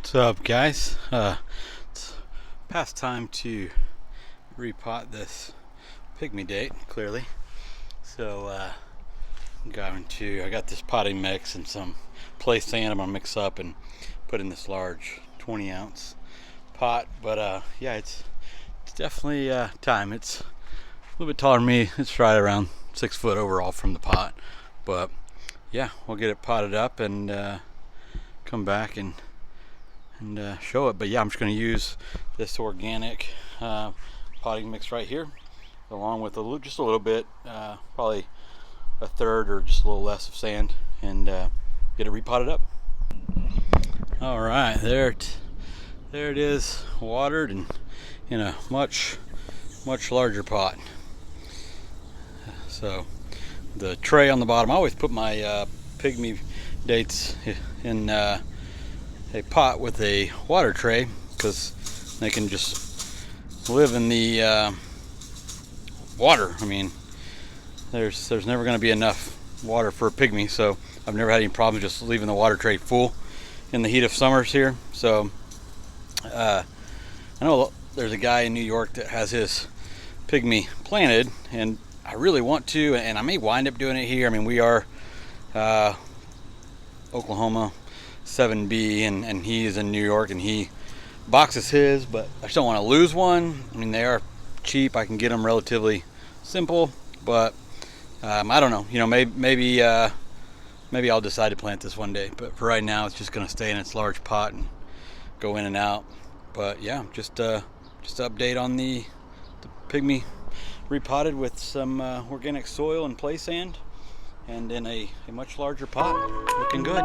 What's up, guys? It's past time to repot this pygmy date, clearly. So I got this potting mix and some play sand I'm gonna mix up and put in this large 20-ounce pot. But yeah, it's definitely time. It's a little bit taller than me. It's right around 6 foot overall from the pot. But yeah, we'll get it potted up and come back and show it. But yeah, I'm just going to use this organic potting mix right here, along with just a little bit, probably a third or just a little less of sand, and get it repotted up. All right, there it is, watered and in a much larger pot. So the tray on the bottom, I always put my pygmy dates in a pot with a water tray, because they can just live in the water. I mean, there's never going to be enough water for a pygmy, so I've never had any problems just leaving the water tray full in the heat of summers here. So I know there's a guy in New York that has his pygmy planted, and I really want to, and I may wind up doing it here. I mean, we are Oklahoma 7B, and he is in New York, and he boxes his, but I just don't want to lose one. I mean, they are cheap. I can get them relatively simple, but I don't know. You know, maybe I'll decide to plant this one day. But for right now, it's just going to stay in its large pot and go in and out. But yeah, just update on the pygmy repotted with some organic soil and play sand, and in a much larger pot. Looking good.